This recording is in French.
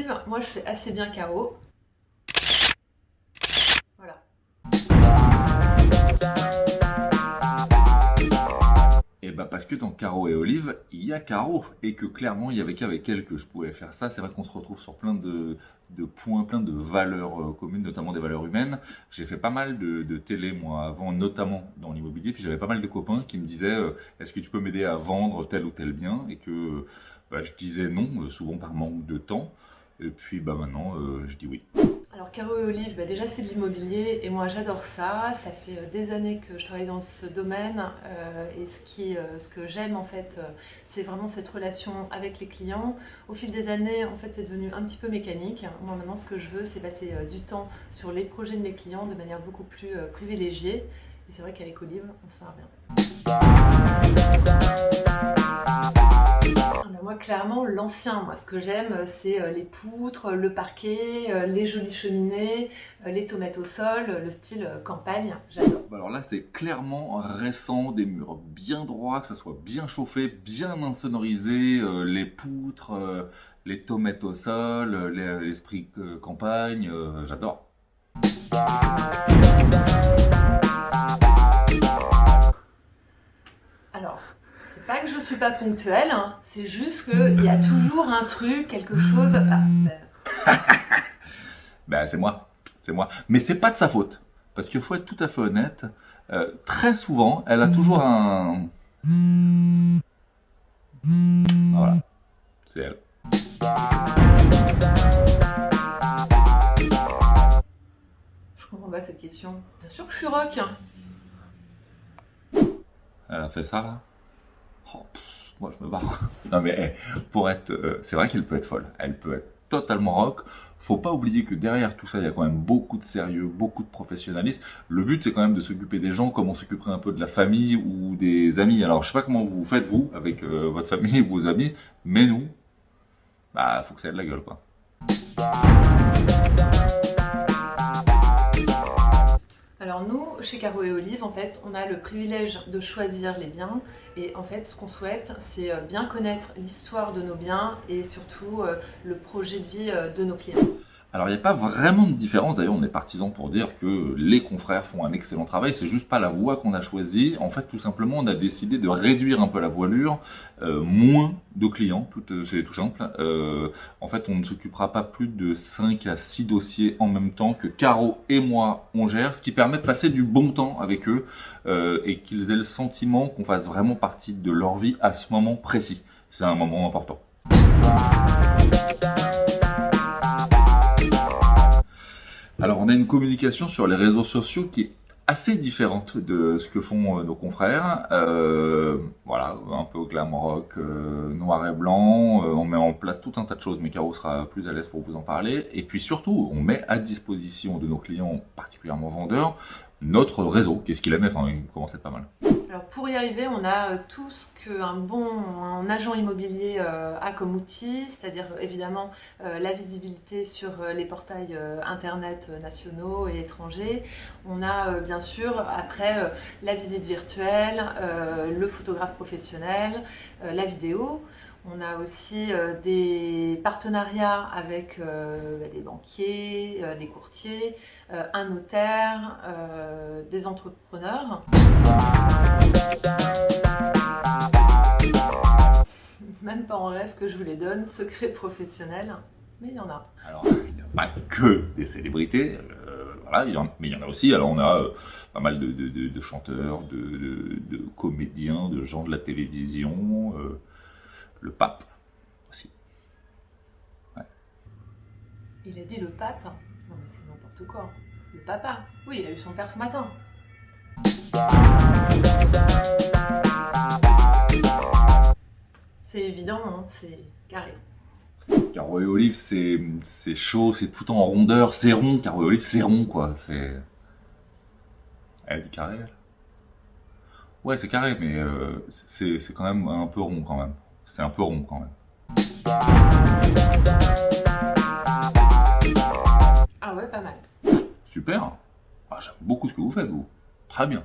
olive, moi je fais assez bien carreau. Voilà. Et bah parce que dans carreau et olive, il y a carreau. Et que clairement, il y avait qu'avec elle que je pouvais faire ça. C'est vrai qu'on se retrouve sur plein de points, plein de valeurs communes, notamment des valeurs humaines. J'ai fait pas mal de télé, moi, avant, notamment dans l'immobilier. Puis j'avais pas mal de copains qui me disaient est-ce que tu peux m'aider à vendre tel ou tel bien? Et que bah, je disais non, souvent par manque de temps. Et puis bah maintenant, je dis oui. Alors carreau et olive, déjà c'est de l'immobilier et moi j'adore ça. Ça fait des années que je travaille dans ce domaine et ce que j'aime en fait, c'est vraiment cette relation avec les clients. Au fil des années, en fait, c'est devenu un petit peu mécanique. Moi maintenant, ce que je veux, c'est passer du temps sur les projets de mes clients de manière beaucoup plus privilégiée. Et c'est vrai qu'avec Olive, on se marre bien. Moi, clairement, l'ancien, moi, ce que j'aime, c'est les poutres, le parquet, les jolies cheminées, les tomates au sol, le style campagne, j'adore. Alors là, c'est clairement récent, des murs bien droits, que ça soit bien chauffé, bien insonorisé, les poutres, les tomates au sol, l'esprit campagne, j'adore. Alors, c'est pas que je suis pas ponctuelle, hein, c'est juste qu'il y a toujours un truc, quelque chose. Ben c'est moi, c'est moi. Mais c'est pas de sa faute, parce qu'il faut être tout à fait honnête. Très souvent, elle a toujours un. Voilà, c'est elle. Je comprends pas cette question. Bien sûr que je suis rock. Elle a fait ça là. Oh, moi je me barre. Non mais pour être, c'est vrai qu'elle peut être folle. Elle peut être totalement rock. Faut pas oublier que derrière tout ça, il y a quand même beaucoup de sérieux, beaucoup de professionnalisme. Le but, c'est quand même de s'occuper des gens comme on s'occuperait un peu de la famille ou des amis. Alors je sais pas comment vous faites vous avec votre famille ou vos amis, mais nous, bah faut que ça ait de la gueule quoi. Alors nous, chez Caro et Olive, en fait, on a le privilège de choisir les biens et en fait, ce qu'on souhaite, c'est bien connaître l'histoire de nos biens et surtout le projet de vie de nos clients. Alors, il n'y a pas vraiment de différence. D'ailleurs, on est partisans pour dire que les confrères font un excellent travail. C'est juste pas la voie qu'on a choisie. En fait, tout simplement, on a décidé de réduire un peu la voilure, moins de clients. C'est tout simple. En fait, on ne s'occupera pas plus de 5 à 6 dossiers en même temps que Caro et moi, on gère, ce qui permet de passer du bon temps avec eux et qu'ils aient le sentiment qu'on fasse vraiment partie de leur vie à ce moment précis. C'est un moment important. Alors, on a une communication sur les réseaux sociaux qui est assez différente de ce que font nos confrères. Voilà, un peu glam rock, noir et blanc. On met en place tout un tas de choses, mais Caro sera plus à l'aise pour vous en parler. Et puis surtout, on met à disposition de nos clients, particulièrement vendeurs, notre réseau. Qu'est-ce qu'il aime? Enfin, il commence à être pas mal. Alors pour y arriver, on a tout ce qu'un agent immobilier a comme outil, c'est-à-dire évidemment la visibilité sur les portails internet nationaux et étrangers. On a bien sûr après la visite virtuelle, le photographe professionnel, la vidéo. On a aussi des partenariats avec des banquiers, des courtiers, un notaire, des entrepreneurs. Même pas en rêve que je vous les donne, secret professionnel, mais il y en a. Alors, il n'y a pas que des célébrités, voilà, mais il y en a aussi. Alors, on a pas mal de chanteurs, de comédiens, de gens de la télévision, le pape aussi. Ouais. Il a dit le pape? Non mais c'est n'importe quoi. Le papa? Oui, il a eu son père ce matin. C'est évident, hein, c'est carré. Caro et Olive, c'est chaud, c'est tout en rondeur, c'est rond. Caro et Olive, c'est rond, quoi. C'est. Elle dit carré, elle? Ouais, c'est carré, mais c'est quand même un peu rond, quand même. C'est un peu rond, quand même. Ah ouais, pas mal. Super. Ah, j'aime beaucoup ce que vous faites, vous. Très bien.